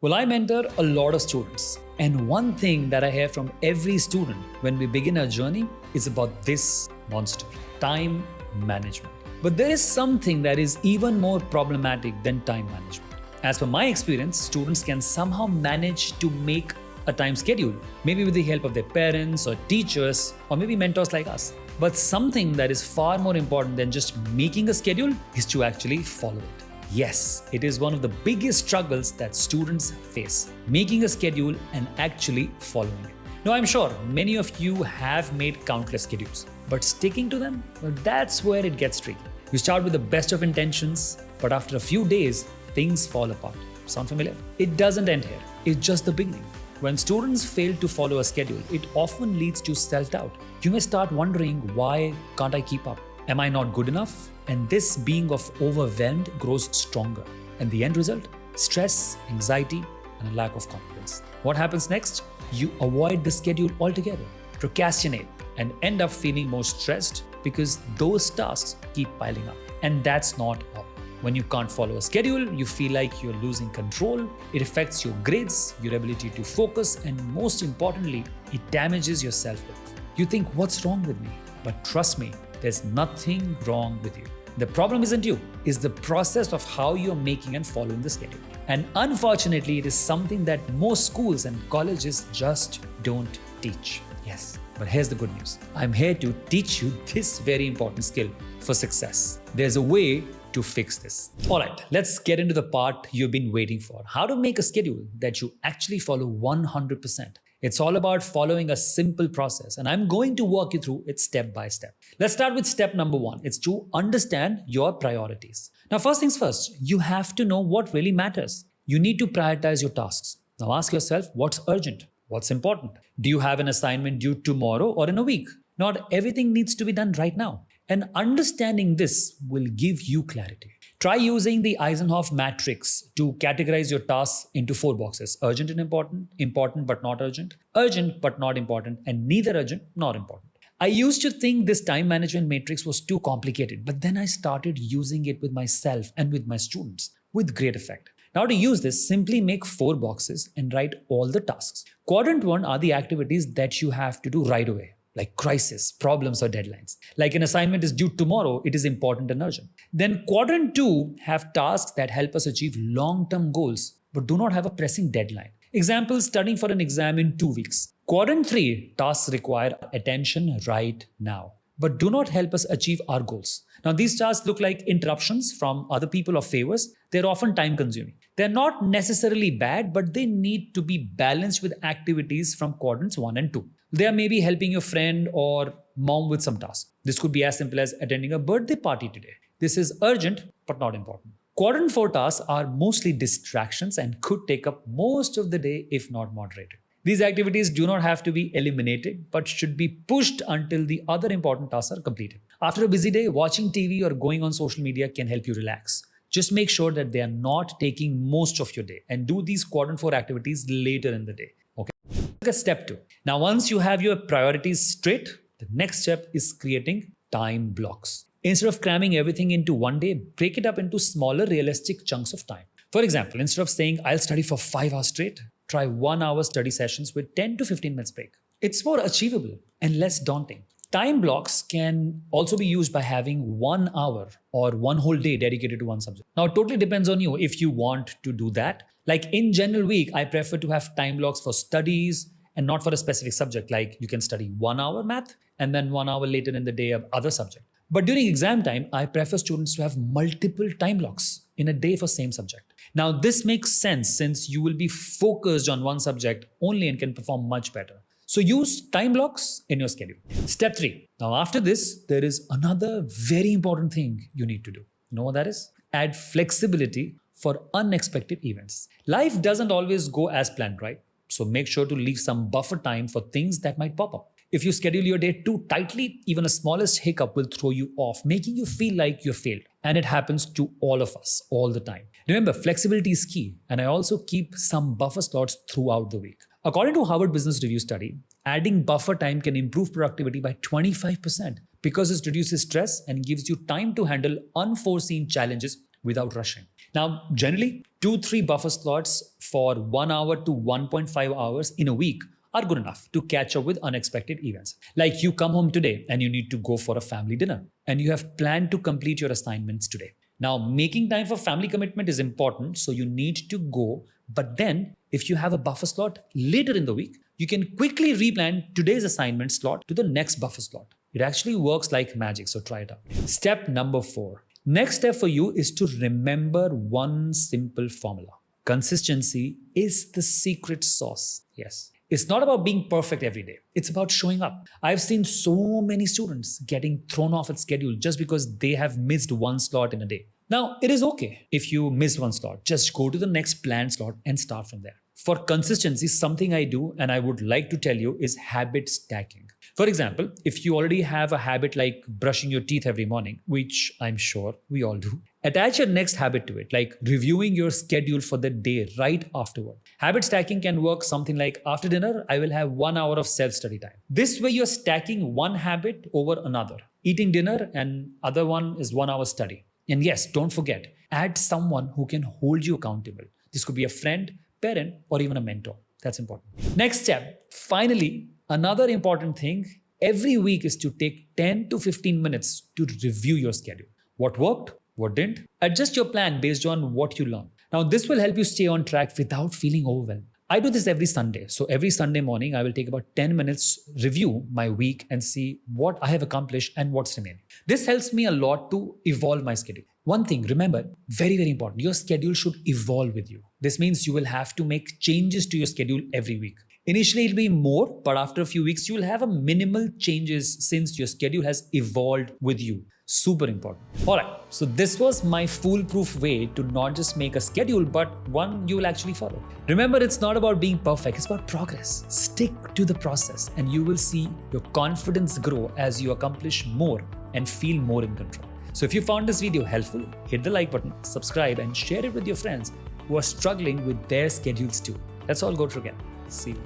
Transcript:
Well, I mentor a lot of students, and one thing that I hear from every student when we begin our journey is about this monster, time management. But there is something that is even more problematic than time management. As per my experience, students can somehow manage to make a time schedule, maybe with the help of their parents or teachers, or maybe mentors like us. But something that is far more important than just making a schedule is to actually follow it. Yes, it is one of the biggest struggles that students face, making a schedule and actually following it. Now, I'm sure many of you have made countless schedules, but sticking to them, well, that's where it gets tricky. You start with the best of intentions, but after a few days, things fall apart. Sound familiar? It doesn't end here. It's just the beginning. When students fail to follow a schedule, it often leads to self-doubt. You may start wondering, why can't I keep up? Am I not good enough? And this being of overwhelmed grows stronger. And the end result? Stress, anxiety, and a lack of confidence. What happens next? You avoid the schedule altogether, procrastinate, and end up feeling more stressed because those tasks keep piling up. And that's not all. When you can't follow a schedule, you feel like you're losing control. It affects your grades, your ability to focus, and most importantly, it damages your self-worth. You think, what's wrong with me? But trust me, there's nothing wrong with you. The problem isn't you, it's the process of how you're making and following the schedule. And unfortunately, it is something that most schools and colleges just don't teach. Yes, but here's the good news. I'm here to teach you this very important skill for success. There's a way to fix this. All right, let's get into the part you've been waiting for. How to make a schedule that you actually follow 100%. It's all about following a simple process, and I'm going to walk you through it step by step. Let's start with step number 1. It's to understand your priorities. Now, first things first, you have to know what really matters. You need to prioritize your tasks. Now ask yourself, what's urgent? What's important? Do you have an assignment due tomorrow or in a week? Not everything needs to be done right now. And understanding this will give you clarity. Try using the Eisenhower matrix to categorize your tasks into 4 boxes: urgent and important, important but not urgent, urgent but not important, and neither urgent nor important. I used to think this time management matrix was too complicated, but then I started using it with myself and with my students with great effect. Now to use this, simply make 4 boxes and write all the tasks. Quadrant 1 are the activities that you have to do right away, like crisis, problems, or deadlines. Like an assignment is due tomorrow, it is important and urgent. Then quadrant 2 have tasks that help us achieve long-term goals, but do not have a pressing deadline. Example, studying for an exam in 2 weeks. Quadrant 3, tasks require attention right now, but do not help us achieve our goals. Now, these tasks look like interruptions from other people or favors. They're often time consuming. They're not necessarily bad, but they need to be balanced with activities from quadrants 1 and 2. They are maybe helping your friend or mom with some task. This could be as simple as attending a birthday party today. This is urgent, but not important. Quadrant 4 tasks are mostly distractions and could take up most of the day if not moderated. These activities do not have to be eliminated, but should be pushed until the other important tasks are completed. After a busy day, watching TV or going on social media can help you relax. Just make sure that they are not taking most of your day, and do these quadrant 4 activities later in the day. Okay. Look at step 2. Now, once you have your priorities straight, the next step is creating time blocks. Instead of cramming everything into one day, break it up into smaller, realistic chunks of time. For example, instead of saying, I'll study for 5 hours straight, try 1 hour study sessions with 10 to 15 minutes break. It's more achievable and less daunting. Time blocks can also be used by having 1 hour or one whole day dedicated to one subject. Now, it totally depends on you if you want to do that. Like in general week, I prefer to have time blocks for studies and not for a specific subject. Like you can study 1 hour math and then 1 hour later in the day of other subject. But during exam time, I prefer students to have multiple time blocks in a day for same subject. Now, this makes sense since you will be focused on one subject only and can perform much better. So use time blocks in your schedule. Step 3. Now, after this, there is another very important thing you need to do. You know what that is? Add flexibility for unexpected events. Life doesn't always go as planned, right? So make sure to leave some buffer time for things that might pop up. If you schedule your day too tightly, even a smallest hiccup will throw you off, making you feel like you failed. And it happens to all of us all the time. Remember, flexibility is key, and I also keep some buffer slots throughout the week. According to Harvard Business Review study, adding buffer time can improve productivity by 25% because it reduces stress and gives you time to handle unforeseen challenges without rushing. Now, generally, 2-3 buffer slots for 1 hour to 1.5 hours in a week are good enough to catch up with unexpected events. Like you come home today and you need to go for a family dinner and you have planned to complete your assignments today. Now, making time for family commitment is important, so you need to go. But then, if you have a buffer slot later in the week, you can quickly replan today's assignment slot to the next buffer slot. It actually works like magic, so try it out. Step number 4. Next step for you is to remember one simple formula. Consistency is the secret sauce. Yes. It's not about being perfect every day. It's about showing up. I've seen so many students getting thrown off at schedule just because they have missed one slot in a day. Now, it is okay if you missed one slot. Just go to the next planned slot and start from there. For consistency, something I do and I would like to tell you is habit stacking. For example, if you already have a habit like brushing your teeth every morning, which I'm sure we all do, attach your next habit to it, like reviewing your schedule for the day right afterward. Habit stacking can work something like after dinner, I will have 1 hour of self-study time. This way you're stacking one habit over another. Eating dinner and other one is 1 hour study. And yes, don't forget, add someone who can hold you accountable. This could be a friend, parent, or even a mentor. That's important. Next step, finally, another important thing every week is to take 10 to 15 minutes to review your schedule. What worked? What didn't? Adjust your plan based on what you learned. Now, this will help you stay on track without feeling overwhelmed. I do this every Sunday. So every Sunday morning, I will take about 10 minutes, review my week and see what I have accomplished and what's remaining. This helps me a lot to evolve my schedule. One thing, remember, very, very important, your schedule should evolve with you. This means you will have to make changes to your schedule every week. Initially, it'll be more, but after a few weeks, you will have a minimal changes since your schedule has evolved with you. Super important. All right, so this was my foolproof way to not just make a schedule, but one you will actually follow. Remember, it's not about being perfect, it's about progress. Stick to the process and you will see your confidence grow as you accomplish more and feel more in control. So if you found this video helpful, hit the like button, subscribe and share it with your friends who are struggling with their schedules too. Let's all go together. See you.